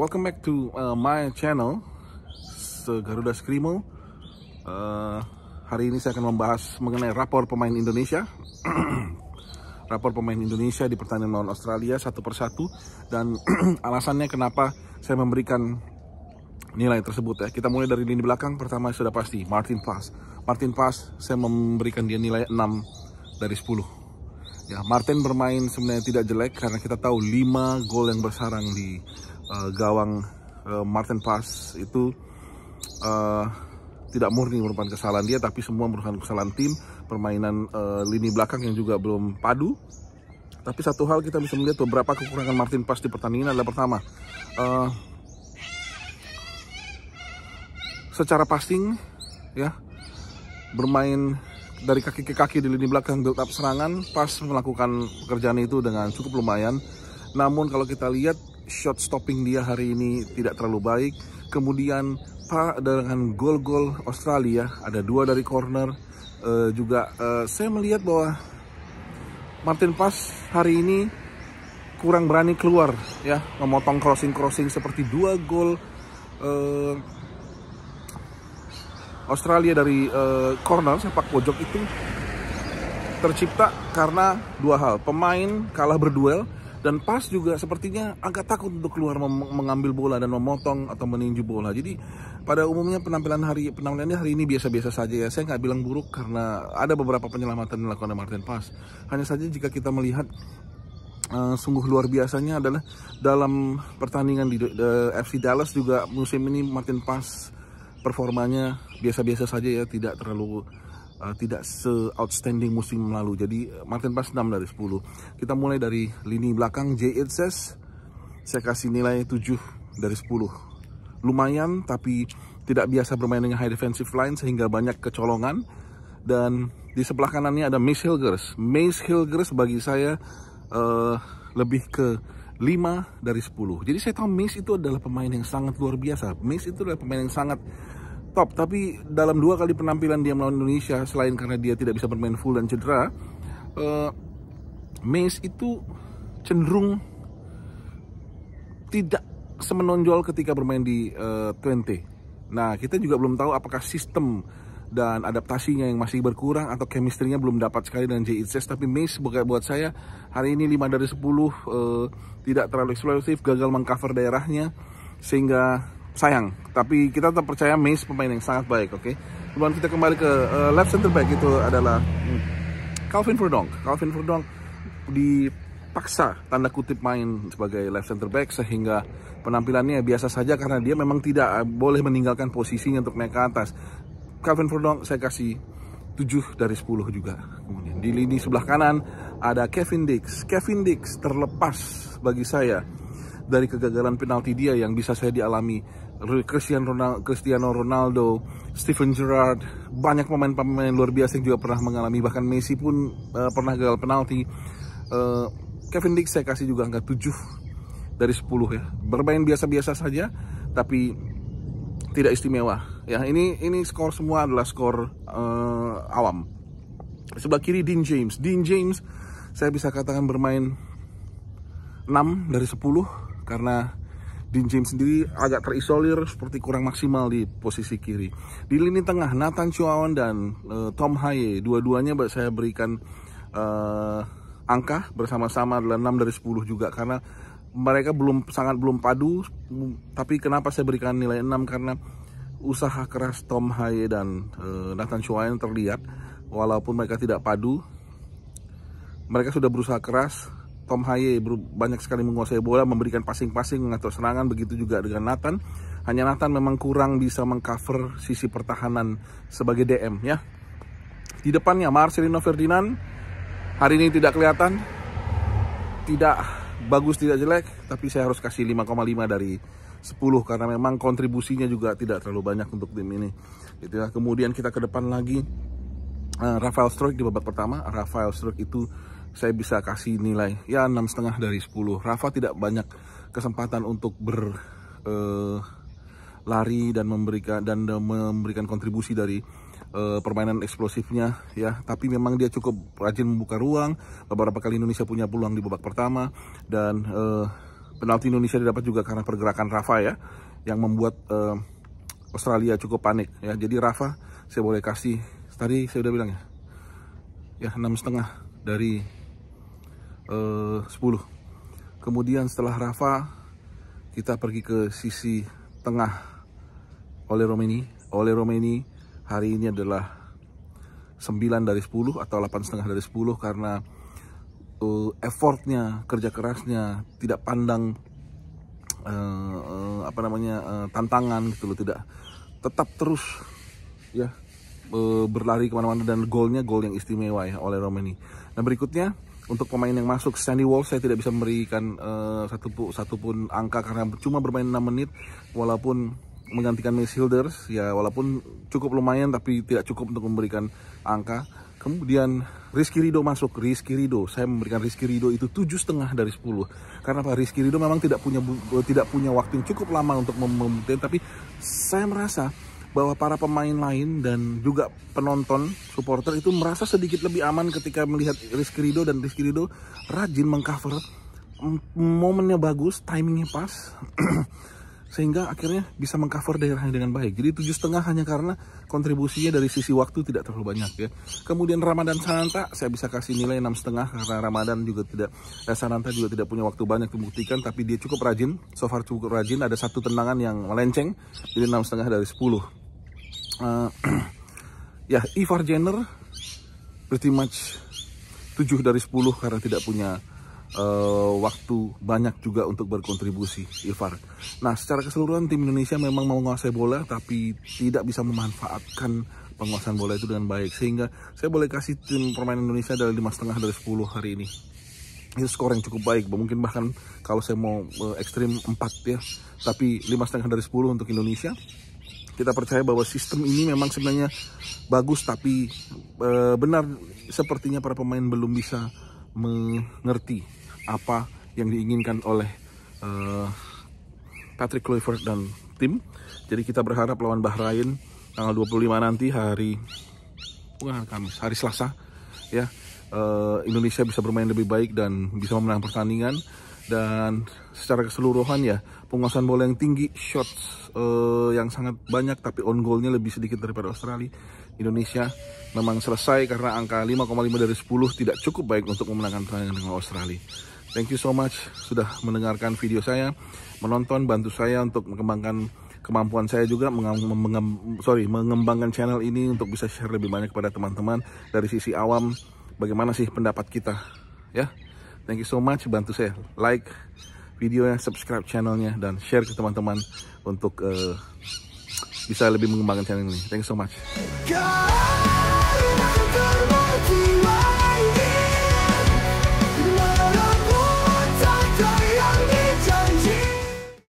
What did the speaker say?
Welcome back to my channel, Garuda Skrimo. Hari ini saya akan membahas mengenai rapor pemain Indonesia. Rapor pemain Indonesia di pertandingan melawan Australia satu persatu, dan alasannya kenapa saya memberikan nilai tersebut ya. Kita mulai dari lini belakang. Pertama sudah pasti Martin Paes. Martin Paes saya memberikan dia nilai 6 dari 10. Ya, Martin bermain sebenarnya tidak jelek karena kita tahu 5 gol yang bersarang di gawang Martin Paes itu tidak murni merupakan kesalahan dia, tapi semua merupakan kesalahan tim. Permainan lini belakang yang juga belum padu. Tapi satu hal kita bisa melihat beberapa kekurangan Martin Paes di pertandingan adalah pertama, secara passing ya, bermain dari kaki ke kaki di lini belakang, build up serangan. Paes melakukan pekerjaan itu dengan cukup lumayan. Namun kalau kita lihat shot stopping dia hari ini tidak terlalu baik. Kemudian dengan gol-gol Australia, ada 2 dari corner juga. Saya melihat bahwa Martin Paes hari ini kurang berani keluar ya, memotong crossing seperti 2 gol Australia dari corner sepak pojok itu tercipta karena 2 hal. Pemain kalah berduel, dan Paes juga sepertinya agak takut untuk keluar mengambil bola dan memotong atau meninju bola. Jadi pada umumnya penampilannya hari ini biasa-biasa saja ya. Saya nggak bilang buruk karena ada beberapa penyelamatan yang dilakukan oleh Martin Paes. Hanya saja jika kita melihat sungguh luar biasanya adalah dalam pertandingan di FC Dallas juga musim ini Martin Paes performanya biasa-biasa saja ya, tidak terlalu tidak se-outstanding musim lalu. Jadi Martin Paes 6 dari 10. Kita mulai dari lini belakang. Jay Etzes saya kasih nilai 7 dari 10. Lumayan, tapi tidak biasa bermain dengan high defensive line sehingga banyak kecolongan. Dan di sebelah kanannya ada Mace Hilgers. Mace Hilgers bagi saya lebih ke 5 dari 10. Jadi saya tahu Mace itu adalah pemain yang sangat luar biasa. Mace itu adalah pemain yang sangat top, tapi dalam 2 kali penampilan dia melawan Indonesia, selain karena dia tidak bisa bermain full dan cedera, Mace itu cenderung tidak semenonjol ketika bermain di Twente. Nah, kita juga belum tahu apakah sistem dan adaptasinya yang masih berkurang atau chemistry-nya belum dapat sekali dengan Jay Etzes. Tapi Mace buat saya hari ini 5 dari 10, tidak terlalu eksplosif, gagal mengcover daerahnya sehingga sayang. Tapi kita tetap percaya Mace pemain yang sangat baik. Oke. Kemudian kita kembali ke left center back, itu adalah Calvin Verdonk. Calvin Verdonk dipaksa tanda kutip main sebagai left center back sehingga penampilannya biasa saja karena dia memang tidak boleh meninggalkan posisinya untuk naik ke atas. Calvin Verdonk saya kasih 7 dari 10 juga. Kemudian di lini sebelah kanan ada Kevin Dix. Kevin Dix terlepas bagi saya dari kegagalan penalti dia yang bisa saya dialami Cristiano Ronaldo, Steven Gerrard, banyak pemain-pemain luar biasa yang juga pernah mengalami, bahkan Messi pun pernah gagal penalti. Kevin Dix saya kasih juga angka 7 dari 10 ya. Bermain biasa-biasa saja tapi tidak istimewa ya. Ini skor semua adalah skor awam. Sebelah kiri Dean James. Dean James saya bisa katakan bermain 6 dari 10 karena Dean James sendiri agak terisolir, seperti kurang maksimal di posisi kiri. Di lini tengah Nathan Chuaon dan Tom Haye, dua-duanya saya berikan angka bersama-sama adalah 6 dari 10 juga karena mereka belum padu. Tapi kenapa saya berikan nilai 6? Karena usaha keras Tom Haye dan Nathan Chuaon terlihat. Walaupun mereka tidak padu, mereka sudah berusaha keras. Tom Haye banyak sekali menguasai bola, memberikan passing-passing, mengatur serangan. Begitu juga dengan Nathan. Hanya Nathan memang kurang bisa mengcover sisi pertahanan sebagai DM ya. Di depannya Marcelino Ferdinand hari ini tidak kelihatan, tidak bagus, tidak jelek, tapi saya harus kasih 5,5 dari 10 karena memang kontribusinya juga tidak terlalu banyak untuk tim ini gitu ya. Kemudian kita ke depan lagi, Rafael Struijk di babak pertama. Rafael Struijk itu saya bisa kasih nilai ya 6,5 dari 10. Rafa tidak banyak kesempatan untuk berlari dan memberikan kontribusi dari permainan eksplosifnya ya, tapi memang dia cukup rajin membuka ruang. Beberapa kali Indonesia punya peluang di babak pertama dan Penalti Indonesia didapat juga karena pergerakan Rafa ya, yang membuat Australia cukup panik ya. Jadi Rafa saya boleh kasih, tadi saya udah bilang ya 6,5 dari 10. Kemudian setelah Rafa kita pergi ke sisi tengah, Ole Romeni hari ini adalah 9 dari 10 atau 8,5 dari 10 karena effortnya, kerja kerasnya, tidak pandang tantangan gitu loh, tidak, tetap terus ya berlari kemana-mana, dan gol yang istimewa ya oleh Romeni. Nah berikutnya untuk pemain yang masuk, Sandy Walsh saya tidak bisa memberikan satupun angka karena cuma bermain 6 menit walaupun menggantikan Mace Hilders ya, walaupun cukup lumayan tapi tidak cukup untuk memberikan angka. Kemudian Rizky Ridho masuk. Saya memberikan Rizky Ridho itu 7,5 dari 10. Karena Pak Rizky Ridho memang tidak punya waktu yang cukup lama untuk membuktikan, tapi saya merasa bahwa para pemain lain dan juga penonton, supporter itu merasa sedikit lebih aman ketika melihat Rizky Ridho, dan Rizky Ridho rajin mengcover, momennya bagus, timingnya pas. Sehingga akhirnya bisa mengcover daerahnya dengan baik. Jadi 7,5 hanya karena kontribusinya dari sisi waktu tidak terlalu banyak ya. Kemudian Ramadan Sananta saya bisa kasih nilai 6,5 karena Ramadan juga Sananta juga tidak punya waktu banyak membuktikan, tapi dia cukup rajin, so far cukup rajin. Ada satu tendangan yang melenceng, jadi 6,5 dari 10. Ya, Ivar Jenner pretty much 7 dari 10 karena tidak punya waktu banyak juga untuk berkontribusi Ivar. Nah secara keseluruhan tim Indonesia memang mau menguasai bola tapi tidak bisa memanfaatkan penguasaan bola itu dengan baik, sehingga saya boleh kasih tim permainan Indonesia dari 5,5 dari 10 hari ini. Itu skor yang cukup baik, mungkin bahkan kalau saya mau ekstrim 4 ya, tapi 5,5 dari 10 untuk Indonesia. Kita percaya bahwa sistem ini memang sebenarnya bagus, tapi benar sepertinya para pemain belum bisa mengerti apa yang diinginkan oleh Patrick Kluivert dan tim. Jadi kita berharap lawan Bahrain tanggal 25 nanti hari Selasa ya, Indonesia bisa bermain lebih baik dan bisa memenang pertandingan. Dan secara keseluruhan ya, penguasaan bola yang tinggi, shots yang sangat banyak, tapi on goalnya lebih sedikit daripada Australia. Indonesia memang selesai karena angka 5,5 dari 10 tidak cukup baik untuk memenangkan pertandingan dengan Australia. Thank you so much sudah mendengarkan video saya, menonton, bantu saya untuk mengembangkan kemampuan saya juga, mengembangkan channel ini untuk bisa share lebih banyak kepada teman-teman dari sisi awam. Bagaimana sih pendapat kita ya? Thank you so much, bantu saya like videonya, subscribe channelnya, dan share ke teman-teman untuk bisa lebih mengembangkan channel ini. Thank you so much.